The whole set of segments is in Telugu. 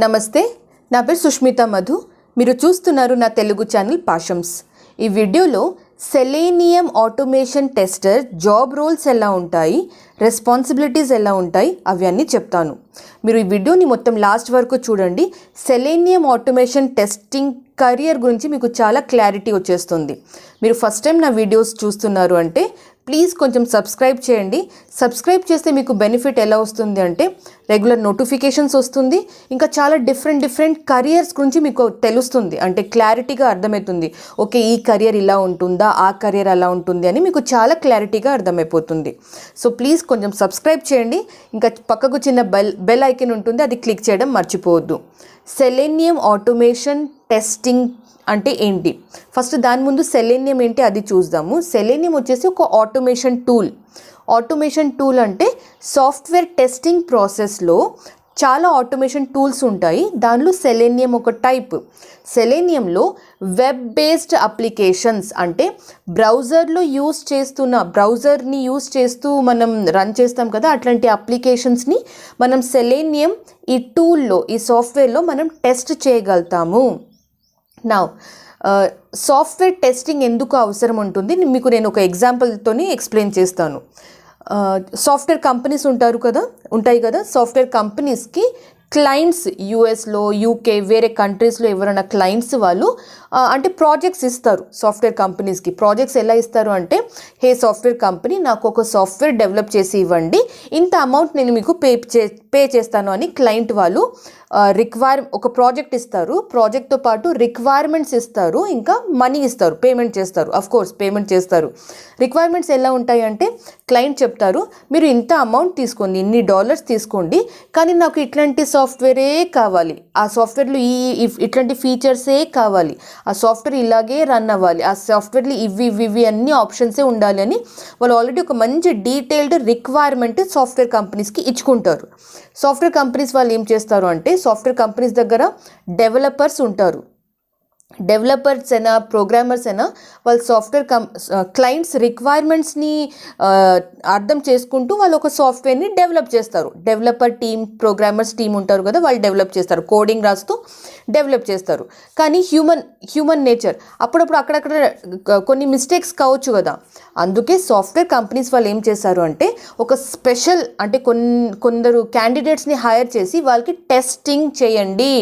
నమస్తే, నా పేరు సుష్మిత మధు. మీరు చూస్తున్నారు నా తెలుగు ఛానల్ పాషమ్స్. ఈ వీడియోలో Selenium automation tester job roles ఎలా ఉంటాయి, రెస్పాన్సిబిలిటీస్ ఎలా ఉంటాయి అవి అన్నీ చెప్తాను. మీరు ఈ వీడియోని మొత్తం లాస్ట్ వరకు చూడండి. సెలేనియం ఆటోమేషన్ టెస్టింగ్ కెరియర్ గురించి మీకు చాలా క్లారిటీ వచ్చేస్తుంది. మీరు ఫస్ట్ టైం నా వీడియోస్ చూస్తున్నారు అంటే ప్లీజ్ కొంచెం సబ్స్క్రైబ్ చేయండి. సబ్స్క్రైబ్ చేస్తే మీకు బెనిఫిట్ ఎలా వస్తుంది అంటే రెగ్యులర్ నోటిఫికేషన్స్ వస్తుంది. ఇంకా చాలా డిఫరెంట్ కెరియర్స్ గురించి మీకు తెలుస్తుంది. అంటే క్లారిటీగా అర్థమవుతుంది. ఓకే, ఈ కెరియర్ ఇలా ఉంటుందా, ఆ కెరియర్ అలా ఉంటుంది అని మీకు చాలా క్లారిటీగా అర్థమైపోతుంది. సో ప్లీజ్ కొంచెం సబ్స్క్రైబ్ చేయండి. ఇంకా పక్కకు చిన్న బెల్ ఐకాన్ ఉంటుంది, అది క్లిక్ చేయడం మర్చిపోవద్దు. సెలేనియం ఆటోమేషన్ టెస్టింగ్ అంటే ఏంటి? ఫస్ట్ దాని ముందు సెలేనియం ఏంటి అది చూద్దాము. సెలేనియం వచ్చేసి ఒక ఆటోమేషన్ టూల్ అంటే సాఫ్ట్వేర్ టెస్టింగ్ ప్రాసెస్లో చాలా ఆటోమేషన్ టూల్స్ ఉంటాయి. దానిలో సెలేనియం ఒక టైప్. సెలేనియంలో వెబ్ బేస్డ్ అప్లికేషన్స్ అంటే బ్రౌజర్ని యూస్ చేస్తూ మనం రన్ చేస్తాం కదా, అట్లాంటి అప్లికేషన్స్ని మనం సెలేనియం ఈ టూల్లో, ఈ సాఫ్ట్వేర్లో మనం టెస్ట్ చేయగలుగుతాము. నా సాఫ్ట్వేర్ టెస్టింగ్ ఎందుకు అవసరం ఉంటుంది మీకు నేను ఒక ఎగ్జాంపుల్తోని ఎక్స్ప్లెయిన్ చేస్తాను. సాఫ్ట్వేర్ కంపెనీస్ ఉంటాయి కదా. సాఫ్ట్వేర్ కంపెనీస్కి క్లయింట్స్ యూఎస్లో, యూకే, వేరే కంట్రీస్లో ఎవరైనా క్లయింట్స్ వాళ్ళు అంటే ప్రాజెక్ట్స్ ఇస్తారు. సాఫ్ట్వేర్ కంపెనీస్కి ప్రాజెక్ట్స్ ఎలా ఇస్తారు అంటే, హే సాఫ్ట్వేర్ కంపెనీ, నాకు ఒక సాఫ్ట్వేర్ డెవలప్ చేసి ఇవ్వండి, ఇంత అమౌంట్ నేను మీకు పే చేస్తాను అని క్లయింట్ వాళ్ళు ఒక ప్రాజెక్ట్ ఇస్తారు. ప్రాజెక్ట్తో పాటు రిక్వైర్మెంట్స్ ఇస్తారు, ఇంకా మనీ ఇస్తారు, పేమెంట్ చేస్తారు. పేమెంట్ చేస్తారు. రిక్వైర్మెంట్స్ ఎలా ఉంటాయి అంటే, క్లయింట్ చెప్తారు, మీరు ఇంత అమౌంట్ తీసుకోండి, ఇన్ని డాలర్స్ తీసుకోండి, కానీ నాకు ఇట్లాంటి సాఫ్ట్వేరే కావాలి, ఆ సాఫ్ట్వేర్లో ఇట్లాంటి ఫీచర్సే కావాలి, ఆ సాఫ్ట్వేర్ ఇలాగే రన్ అవ్వాలి, ఆ సాఫ్ట్వేర్లో ఇవి అన్ని ఆప్షన్సే ఉండాలి అని వాళ్ళు ఆల్రెడీ ఒక మంచి డీటెయిల్డ్ రిక్వైర్మెంట్ సాఫ్ట్వేర్ కంపెనీస్కి ఇచ్చుకుంటారు. సాఫ్ట్వేర్ కంపెనీస్ వాళ్ళు ఏం చేస్తారు అంటే, సాఫ్ట్వేర్ కంపెనీస్ దగ్గర డెవలపర్స్ ఉంటారు. డెవలపర్స్ అయినా ప్రోగ్రామర్స్ అయినా వాళ్ళు సాఫ్ట్వేర్ క్లయింట్స్ రిక్వైర్మెంట్స్ని అర్థం చేసుకుంటూ వాళ్ళు ఒక సాఫ్ట్వేర్ని డెవలప్ చేస్తారు. డెవలపర్ టీమ్, ప్రోగ్రామర్స్ టీమ్ ఉంటారు కదా, వాళ్ళు డెవలప్ చేస్తారు, కోడింగ్ రాస్తూ డెవలప్ చేస్తారు. కానీ హ్యూమన్ నేచర్ అప్పుడప్పుడు అక్కడక్కడ కొన్ని మిస్టేక్స్ కావచ్చు కదా. అందుకే సాఫ్ట్వేర్ కంపెనీస్ వాళ్ళు ఏం చేశారు అంటే, ఒక స్పెషల్ అంటే కొందరు క్యాండిడేట్స్ని హైర్ చేసి వాళ్ళకి టెస్టింగ్ చేయండి,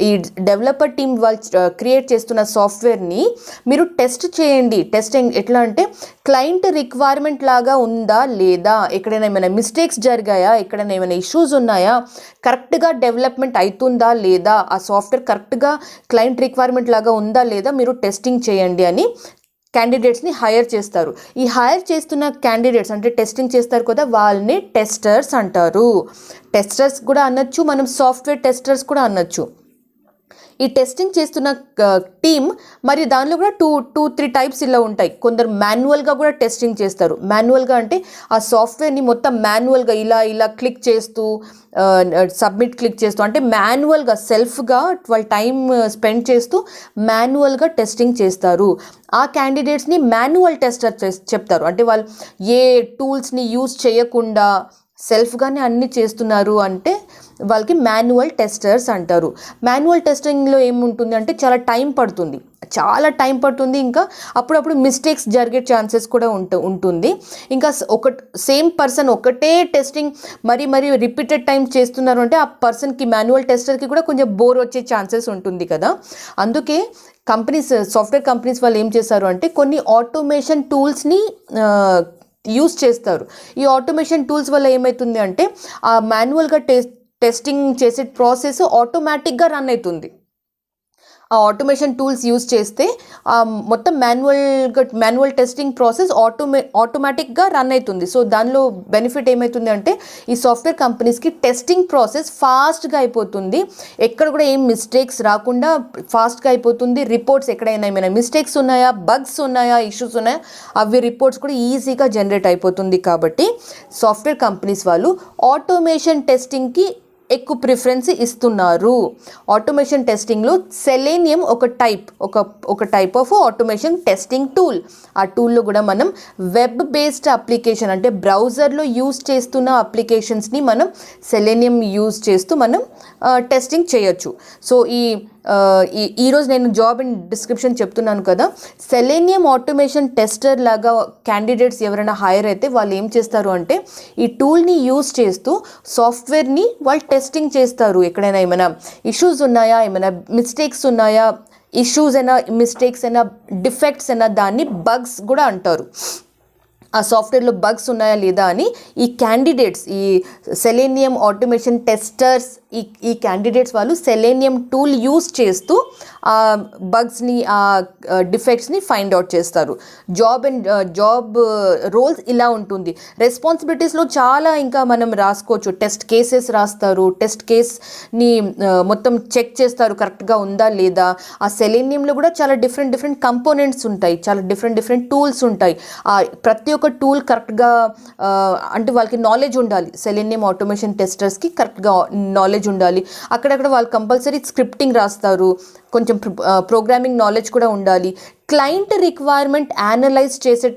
ఈ డెవలపర్ టీమ్ వాళ్ళు క్రియేట్ చేస్తున్న సాఫ్ట్వేర్ని మీరు టెస్ట్ చేయండి. టెస్టింగ్ ఎట్లా అంటే, క్లయింట్ రిక్వైర్మెంట్ లాగా ఉందా లేదా, ఎక్కడైనా ఏమైనా మిస్టేక్స్ జరిగాయా, ఎక్కడైనా ఏమైనా ఇష్యూస్ ఉన్నాయా, కరెక్ట్గా డెవలప్మెంట్ అవుతుందా లేదా, ఆ సాఫ్ట్వేర్ కరెక్ట్గా క్లయింట్ రిక్వైర్మెంట్ లాగా ఉందా లేదా మీరు టెస్టింగ్ చేయండి అని క్యాండిడేట్స్ని హైర్ చేస్తారు. ఈ హైర్ చేస్తున్న క్యాండిడేట్స్ అంటే టెస్టింగ్ చేస్తారు కదా, వాళ్ళని టెస్టర్స్ అంటారు. టెస్టర్స్ కూడా అనొచ్చు, మనం సాఫ్ట్వేర్ టెస్టర్స్ కూడా అనొచ్చు. ఈ టెస్టింగ్ చేస్తున్న టీమ్ మరి దానిలో కూడా టూ త్రీ టైప్స్ ఇలా ఉంటాయి. కొందరు మాన్యువల్గా కూడా టెస్టింగ్ చేస్తారు. మాన్యువల్గా అంటే ఆ సాఫ్ట్వేర్ని మొత్తం మాన్యువల్గా ఇలా క్లిక్ చేస్తూ సబ్మిట్ క్లిక్ చేస్తూ, అంటే మాన్యువల్గా సెల్ఫ్గా వాళ్ళ టైం స్పెండ్ చేస్తూ మాన్యువల్గా టెస్టింగ్ చేస్తారు. ఆ క్యాండిడేట్స్ని మాన్యువల్ టెస్టర్ చెప్తారు. అంటే వాళ్ళు ఏ టూల్స్ని యూజ్ చేయకుండా సెల్ఫ్గానే అన్నీ చేస్తున్నారు అంటే వాళ్ళకి మాన్యువల్ టెస్టర్స్ అంటారు. మాన్యువల్ టెస్టింగ్లో ఏముంటుంది అంటే చాలా టైం పడుతుంది. ఇంకా అప్పుడప్పుడు మిస్టేక్స్ జరిగే ఛాన్సెస్ కూడా ఉంటుంది. ఇంకా సేమ్ పర్సన్ ఒకటే టెస్టింగ్ మరి రిపీటెడ్ టైం చేస్తున్నారు అంటే ఆ పర్సన్కి, మాన్యువల్ టెస్టర్కి కూడా కొంచెం బోర్ వచ్చే ఛాన్సెస్ ఉంటుంది కదా. అందుకే సాఫ్ట్వేర్ కంపెనీస్ వాళ్ళు ఏం చేశారు అంటే, కొన్ని ఆటోమేషన్ టూల్స్ని యూస్ చేస్తారు. ఈ ఆటోమేషన్ టూల్స్ వల్ల ఏమవుతుంది అంటే, ఆ మాన్యువల్గా టెస్టింగ్ చేసే ప్రాసెస్ ఆటోమేటిక్గా రన్ అవుతుంది. ఆ ఆటోమేషన్ టూల్స్ యూస్ చేస్తే మొత్తం మాన్యువల్ టెస్టింగ్ ప్రాసెస్ ఆటోమేటిక్గా రన్ అవుతుంది. సో దానిలో బెనిఫిట్ ఏమవుతుంది అంటే, ఈ సాఫ్ట్వేర్ కంపెనీస్కి టెస్టింగ్ ప్రాసెస్ ఫాస్ట్గా అయిపోతుంది. ఎక్కడ కూడా ఏం మిస్టేక్స్ రాకుండా ఫాస్ట్గా అయిపోతుంది. రిపోర్ట్స్ ఎక్కడైనా ఏమైనా మిస్టేక్స్ ఉన్నాయా, బగ్స్ ఉన్నాయా, ఇష్యూస్ ఉన్నాయా, అవి రిపోర్ట్స్ కూడా ఈజీగా జనరేట్ అయిపోతుంది. కాబట్టి సాఫ్ట్వేర్ కంపెనీస్ వాళ్ళు ఆటోమేషన్ టెస్టింగ్కి ఎక్కువ ప్రిఫరెన్స్ ఇస్తున్నారు. ఆటోమేషన్ టెస్టింగ్లో సెలేనియం ఒక type of automation testing tool. ఆ టూల్లో కూడా మనం వెబ్ బేస్డ్ అప్లికేషన్ అంటే బ్రౌజర్లో యూజ్ చేస్తున్న అప్లికేషన్స్ని మనం సెలేనియం యూజ్ చేస్తూ మనం టెస్టింగ్ చేయొచ్చు. సో ఈరోజు నేను జాబ్ ఇన్ డిస్క్రిప్షన్ చెప్తున్నాను కదా, సెలేనియం ఆటోమేషన్ టెస్టర్ లాగా క్యాండిడేట్స్ ఎవరైనా హైర్ అయితే వాళ్ళు ఏం చేస్తారు అంటే ఈ టూల్ని యూజ్ చేస్తూ సాఫ్ట్వేర్ని వాళ్ళు టెస్టింగ్ చేస్తారు. ఎక్కడైనా ఏమైనా ఇష్యూస్ ఉన్నాయా, ఏమైనా మిస్టేక్స్ ఉన్నాయా, ఇష్యూస్ అయినా మిస్టేక్స్ అయినా డిఫెక్ట్స్ అయినా దాన్ని బగ్స్ కూడా అంటారు. ఆ సాఫ్ట్వేర్లో బగ్స్ ఉన్నాయా లేదా అని ఈ క్యాండిడేట్స్, ఈ సెలేనియం ఆటోమేషన్ టెస్టర్స్, ఈ క్యాండిడేట్స్ వాళ్ళు సెలేనియం టూల్ యూజ్ చేస్తూ ఆ బగ్స్ని, ఆ డిఫెక్ట్స్ని ఫైండ్ అవుట్ చేస్తారు. జాబ్ రోల్స్ ఇలా ఉంటుంది. రెస్పాన్సిబిలిటీస్లో చాలా ఇంకా మనం రాసుకోవచ్చు. టెస్ట్ కేసెస్ రాస్తారు, టెస్ట్ కేస్ని మొత్తం చెక్ చేస్తారు కరెక్ట్గా ఉందా లేదా. ఆ సెలేనియంలో కూడా చాలా డిఫరెంట్ కంపోనెంట్స్ ఉంటాయి, చాలా డిఫరెంట్ టూల్స్ ఉంటాయి. ప్రతి ఒక్క టూల్ కరెక్ట్గా అంటే వాళ్ళకి నాలెడ్జ్ ఉండాలి. సెలేనియం ఆటోమేషన్ టెస్టర్స్కి కరెక్ట్గా నాలెడ్జ్ ఉండాలి. అక్కడక్కడ వాళ్ళు కంపల్సరీ స్క్రిప్టింగ్ రాస్తారు, కొంచెం ప్రోగ్రామింగ్ నాలెడ్జ్ కూడా ఉండాలి. క్లయింట్ రిక్వైర్మెంట్ అనలైజ్ చేసే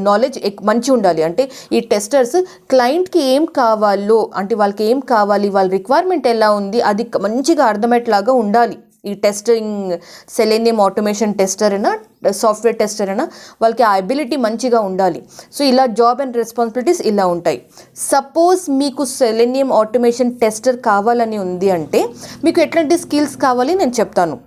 నాలెడ్జ్ మంచి ఉండాలి. అంటే ఈ టెస్టర్స్ క్లయింట్కి ఏం కావాలో, అంటే వాళ్ళకి ఏం కావాలి, వాళ్ళ రిక్వైర్మెంట్ ఎలా ఉంది అది మంచిగా అర్థమయ్యేట్లాగా ఉండాలి. ఈ టెస్టింగ్ సెలేనియం ఆటోమేషన్ టెస్టర్ అయినా సాఫ్ట్వేర్ టెస్టర్ అయినా వాళ్ళకి ఆ అబిలిటీ మంచిగా ఉండాలి. సో ఇలా జాబ్ అండ్ రెస్పాన్సిబిలిటీస్ ఇలా ఉంటాయి. సపోజ్ మీకు సెలేనియం ఆటోమేషన్ టెస్టర్ కావాలని ఉంది అంటే మీకు ఎట్లాంటి స్కిల్స్ కావాలి నేను చెప్తాను.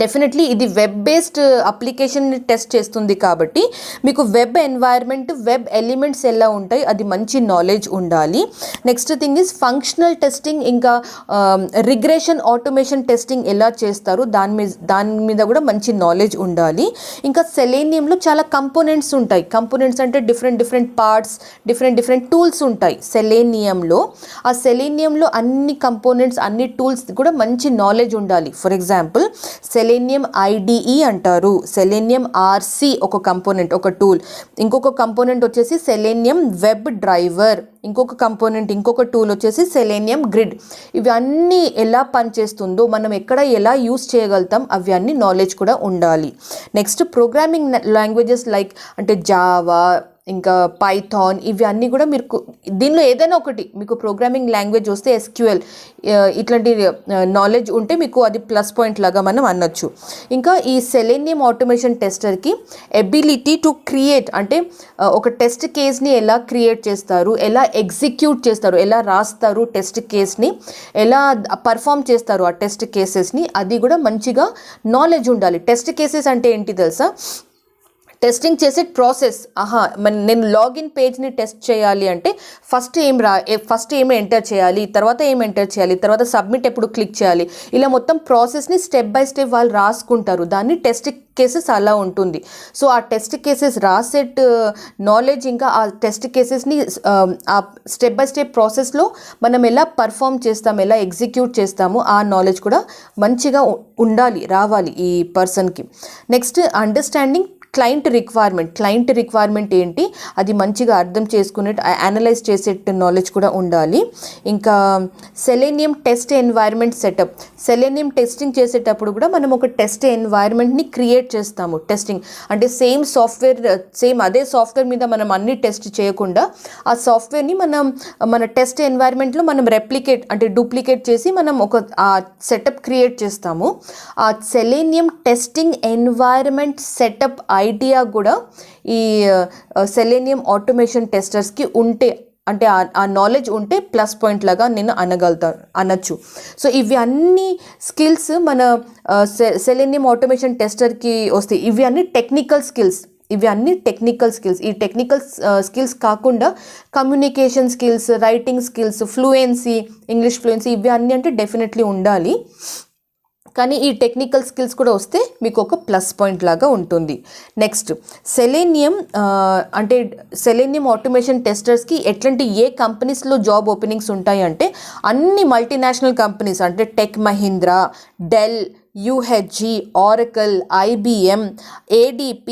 డెఫినెట్లీ ఇది వెబ్ బేస్డ్ అప్లికేషన్ని టెస్ట్ చేస్తుంది కాబట్టి మీకు వెబ్ ఎన్వైర్న్మెంట్, వెబ్ ఎలిమెంట్స్ ఎలా ఉంటాయి అది మంచి నాలెడ్జ్ ఉండాలి. Next thing is functional testing, ఇంకా రిగ్రెషన్ ఆటోమేషన్ టెస్టింగ్ ఎలా చేస్తారు దాని మీద కూడా మంచి నాలెడ్జ్ ఉండాలి. ఇంకా సెలేనియంలో చాలా కంపోనెంట్స్ ఉంటాయి. కంపోనెంట్స్ అంటే డిఫరెంట్ పార్ట్స్, డిఫరెంట్ టూల్స్ ఉంటాయి సెలేనియంలో. ఆ సెలేనియంలో అన్ని కంపోనెంట్స్, అన్ని టూల్స్ కూడా మంచి నాలెడ్జ్ ఉండాలి. ఫర్ ఎగ్జాంపుల్ సెలేనియం ఐడిఈ అంటారు, సెలేనియం ఆర్సి ఒక కంపోనెంట్, ఒక టూల్. ఇంకొక కంపోనెంట్ వచ్చేసి సెలేనియం వెబ్ డ్రైవర్, ఇంకొక టూల్ వచ్చేసి సెలేనియం గ్రిడ్. ఇవన్నీ ఎలా పనిచేస్తుందో, మనం ఎక్కడ ఎలా యూస్ చేయగలుగుతాం, అవి అన్ని నాలెడ్జ్ కూడా ఉండాలి. నెక్స్ట్ ప్రోగ్రామింగ్ లాంగ్వేజెస్ లైక్ అంటే జావా, ఇంకా పైథాన్, ఇవి అన్నీ కూడా మీరు దీనిలో ఏదైనా ఒకటి మీకు ప్రోగ్రామింగ్ లాంగ్వేజ్ వస్తే ఎస్క్యూఎల్ ఇట్లాంటి నాలెడ్జ్ ఉంటే మీకు అది ప్లస్ పాయింట్ లాగా మనం అనొచ్చు. ఇంకా ఈ సెలేనియం ఆటోమేషన్ టెస్టర్కి ఎబిలిటీ టు క్రియేట్, అంటే ఒక టెస్ట్ కేస్ని ఎలా క్రియేట్ చేస్తారు, ఎలా ఎగ్జిక్యూట్ చేస్తారు, ఎలా రాస్తారు టెస్ట్ కేస్ని, ఎలా పర్ఫామ్ చేస్తారు ఆ టెస్ట్ కేసెస్ని, అది కూడా మంచిగా నాలెడ్జ్ ఉండాలి. టెస్ట్ కేసెస్ అంటే ఏంటి తెలుసా? టెస్టింగ్ చేసే ప్రాసెస్. నేను లాగిన్ పేజ్ని టెస్ట్ చేయాలి అంటే ఫస్ట్ ఏం ఎంటర్ చేయాలి, తర్వాత ఏం ఎంటర్ చేయాలి, తర్వాత సబ్మిట్ ఎప్పుడు క్లిక్ చేయాలి, ఇలా మొత్తం ప్రాసెస్ని స్టెప్ బై స్టెప్ వాళ్ళు రాసుకుంటారు. దాన్ని టెస్ట్ కేసెస్ అలా ఉంటుంది. సో ఆ టెస్ట్ కేసెస్ రాసెట్ నాలెడ్జ్, ఇంకా ఆ టెస్ట్ కేసెస్ని ఆ స్టెప్ బై స్టెప్ ప్రాసెస్లో మనం ఎలా పర్ఫామ్ చేస్తాము, ఎలా ఎగ్జిక్యూట్ చేస్తాము, ఆ నాలెడ్జ్ కూడా మంచిగా రావాలి ఈ పర్సన్కి. నెక్స్ట్ అండర్స్టాండింగ్ క్లయింట్ రిక్వైర్మెంట్ ఏంటి అది మంచిగా అర్థం చేసుకునే, అనలైజ్ చేసే నాలెడ్జ్ కూడా ఉండాలి. ఇంకా selenium test environment setup. Selenium testing చేసేటప్పుడు కూడా మనం ఒక టెస్ట్ ఎన్వైర్న్మెంట్ని క్రియేట్ చేస్తాము. టెస్టింగ్ అంటే అదే సాఫ్ట్వేర్ మీద మనం అన్ని టెస్ట్ చేయకుండా ఆ సాఫ్ట్వేర్ని మన టెస్ట్ ఎన్వైర్న్మెంట్లో మనం డూప్లికేట్ చేసి మనం ఒక సెటప్ క్రియేట్ చేస్తాము. ఆ selenium testing environment setup idea కూడా ఈ సెలేనియం ఆటోమేషన్ టెస్టర్స్కి ఉంటే, అంటే ఆ నాలెడ్జ్ ఉంటే ప్లస్ పాయింట్ లాగా నేను అనొచ్చు. సో ఇవి అన్ని స్కిల్స్ మన సెలేనియం ఆటోమేషన్ టెస్టర్కి వస్తాయి. ఇవి అన్ని టెక్నికల్ స్కిల్స్. ఈ టెక్నికల్ స్కిల్స్ కాకుండా communication skills, writing skills, English fluency, ఇవి అన్నీ అంటే డెఫినెట్లీ ఉండాలి. కానీ ఈ టెక్నికల్ స్కిల్స్ కూడా వస్తే మీకు ఒక ప్లస్ పాయింట్ లాగా ఉంటుంది. నెక్స్ట్ సెలేనియం ఆటోమేషన్ టెస్టర్స్కి ఏ కంపెనీస్లో జాబ్ ఓపెనింగ్స్ ఉంటాయి అంటే అన్ని మల్టీనేషనల్ కంపెనీస్, అంటే Tech Mahindra, Dell, UHG, Oracle, IBM, ADP,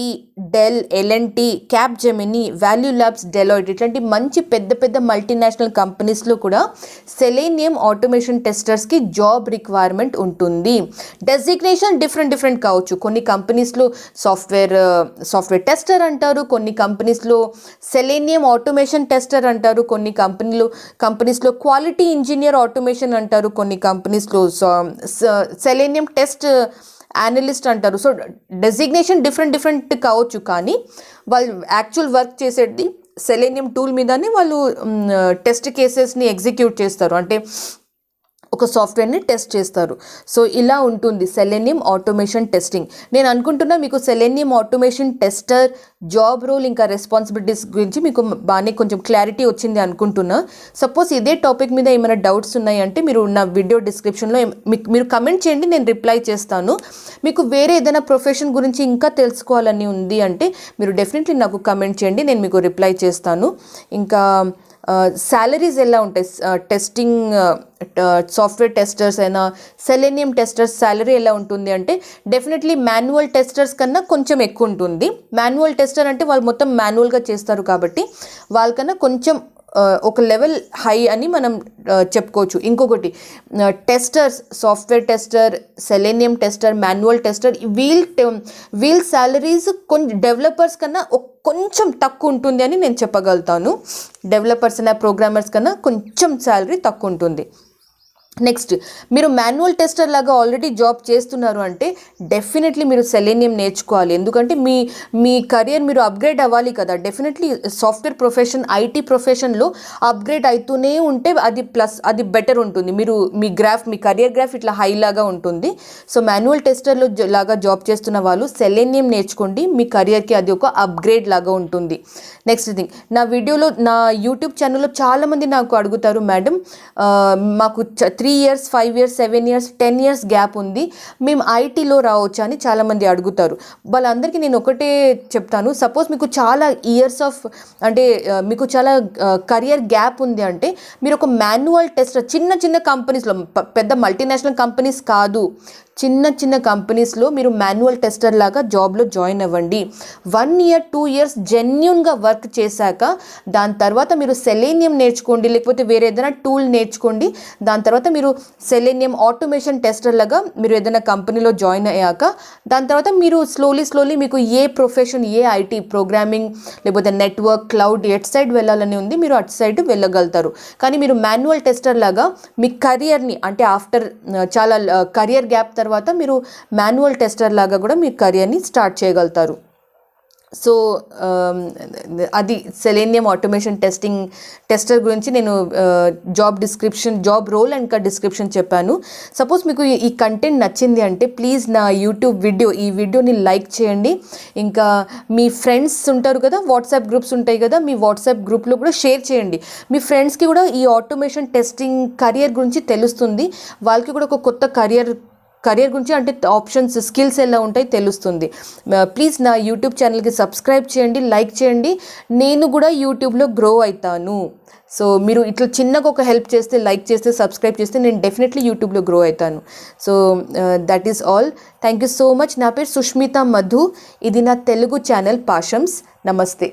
Dell, L N T, Capgemini, Value Labs, Deloitte ఇట్లాంటి మంచి పెద్ద పెద్ద మల్టీనేషనల్ కంపెనీస్లో కూడా సెలేనియం ఆటోమేషన్ టెస్టర్స్కి జాబ్ రిక్వైర్మెంట్ ఉంటుంది. డెసిగ్నేషన్ డిఫరెంట్ కావచ్చు. కొన్ని కంపెనీస్లో సాఫ్ట్వేర్ టెస్టర్ అంటారు, కొన్ని కంపెనీస్లో సెలేనియం ఆటోమేషన్ టెస్టర్ అంటారు, కొన్ని కంపెనీస్లో క్వాలిటీ ఇంజనీర్ ఆటోమేషన్ అంటారు, కొన్ని కంపెనీస్లో సెలేనియం టెస్ట్ అనలిస్ట్ అంటారు. సో డెసిగ్నేషన్ డిఫరెంట్ కావచ్చు, కానీ వాళ్ళు యాక్చువల్ వర్క్ చేసేది సెలేనియం టూల్ మీదనే వాళ్ళు టెస్ట్ కేసెస్ని ఎగ్జిక్యూట్ చేస్తారు, అంటే ఒక సాఫ్ట్వేర్ని టెస్ట్ చేస్తారు. సో ఇలా ఉంటుంది సెలేనియం ఆటోమేషన్ టెస్టింగ్. నేను అనుకుంటున్నా మీకు Selenium automation tester job role ఇంకా రెస్పాన్సిబిలిటీస్ గురించి మీకు బాగానే కొంచెం క్లారిటీ వచ్చింది అనుకుంటున్నా. సపోజ్ ఇదే టాపిక్ మీద ఏమైనా డౌట్స్ ఉన్నాయంటే మీరు నా వీడియో డిస్క్రిప్షన్లో మీరు కమెంట్ చేయండి, నేను రిప్లై చేస్తాను. మీకు వేరే ఏదైనా ప్రొఫెషన్ గురించి ఇంకా తెలుసుకోవాలని ఉంది అంటే మీరు డెఫినెట్లీ నాకు కమెంట్ చేయండి, నేను మీకు రిప్లై చేస్తాను. ఇంకా సాలరీస్ ఎలా ఉంటాయి, టెస్టింగ్ సాఫ్ట్వేర్ టెస్టర్స్ అయినా సెలేనియం టెస్టర్స్ సాలరీ ఎలా ఉంటుంది అంటే డెఫినెట్లీ మాన్యువల్ టెస్టర్స్ కన్నా కొంచెం ఎక్కువ ఉంటుంది. మాన్యువల్ టెస్టర్ అంటే వాళ్ళు మొత్తం మాన్యువల్గా చేస్తారు కాబట్టి వాళ్ళకన్నా కొంచెం ఒక లెవెల్ హై అని మనం చెప్పుకోవచ్చు. ఇంకొకటి testers, software tester, Selenium tester, manual tester will salaries కొంచెం డెవలపర్స్ కన్నా కొంచెం తక్కువ ఉంటుంది అని నేను చెప్పగలుగుతాను. డెవలపర్స్ అయినా ప్రోగ్రామర్స్ కన్నా కొంచెం శాలరీ తక్కువ ఉంటుంది. నెక్స్ట్, మీరు మాన్యువల్ టెస్టర్ లాగా ఆల్రెడీ జాబ్ చేస్తున్నారు అంటే డెఫినెట్లీ మీరు సెలేనియం నేర్చుకోవాలి. ఎందుకంటే మీ కెరియర్ మీరు అప్గ్రేడ్ అవ్వాలి కదా. డెఫినెట్లీ సాఫ్ట్వేర్ ప్రొఫెషన్, ఐటీ ప్రొఫెషన్లో అప్గ్రేడ్ అవుతూనే ఉంటే అది బెటర్ ఉంటుంది. మీ కెరియర్ గ్రాఫ్ ఇట్లా హై లాగా ఉంటుంది. సో మాన్యువల్ టెస్టర్లో లాగా జాబ్ చేస్తున్న వాళ్ళు సెలేనియం నేర్చుకోండి, మీ కెరియర్కి అది ఒక అప్గ్రేడ్ లాగా ఉంటుంది. నెక్స్ట్ థింగ్, నా యూట్యూబ్ ఛానల్లో చాలామంది నాకు అడుగుతారు, మేడం మాకు 3 years, 5 years, 7 years, 10 years gap ఉంది, మేము ఐటీలో రావచ్చా అని చాలామంది అడుగుతారు. వాళ్ళందరికీ నేను ఒకటే చెప్తాను, సపోజ్ మీకు చాలా ఇయర్స్ మీకు చాలా కెరియర్ గ్యాప్ ఉంది అంటే మీరు ఒక మాన్యువల్ టెస్టర్ చిన్న కంపెనీస్లో, పెద్ద మల్టీనేషనల్ కంపెనీస్ కాదు, చిన్న కంపెనీస్లో మీరు మాన్యువల్ టెస్టర్ లాగా జాబ్లో జాయిన్ అవ్వండి. 1 year, 2 years జెన్యూన్గా వర్క్ చేశాక దాని తర్వాత మీరు సెలేనియం నేర్చుకోండి, లేకపోతే వేరే ఏదైనా టూల్ నేర్చుకోండి. దాని తర్వాత మీరు సెలేనియం ఆటోమేషన్ టెస్టర్ లాగా మీరు ఏదైనా కంపెనీలో జాయిన్ అయ్యాక దాని తర్వాత మీరు స్లోలీ మీకు ఏ ప్రొఫెషన్, ఏ ఐటీ, ప్రోగ్రామింగ్ లేకపోతే నెట్వర్క్, క్లౌడ్ ఎట్ సైడ్ వెళ్ళాలని ఉంది మీరు అటు సైడ్ వెళ్ళగలుగుతారు. కానీ మీరు మాన్యువల్ టెస్టర్ లాగా మీ కెరియర్ని అంటే ఆఫ్టర్ చాలా కెరియర్ గ్యాప్ తర్వాత మీరు మాన్యువల్ టెస్టర్ లాగా కూడా మీ కెరియర్ని స్టార్ట్ చేయగలుగుతారు. సో అది సెలేనియం ఆటోమేషన్ టెస్టర్ గురించి నేను జాబ్ రోల్ అండ్ డిస్క్రిప్షన్ చెప్పాను. సపోజ్ మీకు ఈ కంటెంట్ నచ్చింది అంటే ప్లీజ్ నా ఈ వీడియోని లైక్ చేయండి. ఇంకా మీ ఫ్రెండ్స్ ఉంటారు కదా, వాట్సాప్ గ్రూప్స్ ఉంటాయి కదా, మీ వాట్సాప్ గ్రూప్లో కూడా షేర్ చేయండి. మీ ఫ్రెండ్స్కి కూడా ఈ ఆటోమేషన్ టెస్టింగ్ కెరియర్ గురించి తెలుస్తుంది, వాళ్ళకి కూడా ఒక కొత్త కెరియర్ గురించి అంటే ఆప్షన్స్, స్కిల్స్ ఎలా ఉంటాయి తెలుస్తుంది. ప్లీజ్ నా యూట్యూబ్ ఛానల్కి సబ్స్క్రైబ్ చేయండి, లైక్ చేయండి. నేను కూడా యూట్యూబ్లో గ్రో అవుతాను. సో మీరు ఇట్లా చిన్నగా ఒక హెల్ప్ చేస్తే, లైక్ చేస్తే, సబ్స్క్రైబ్ చేస్తే నేను డెఫినెట్లీ యూట్యూబ్లో గ్రో అవుతాను. So that is all. Thank you so much. నా పేరు సుష్మిత మధు. ఇది నా తెలుగు ఛానల్ పాషమ్స్. నమస్తే.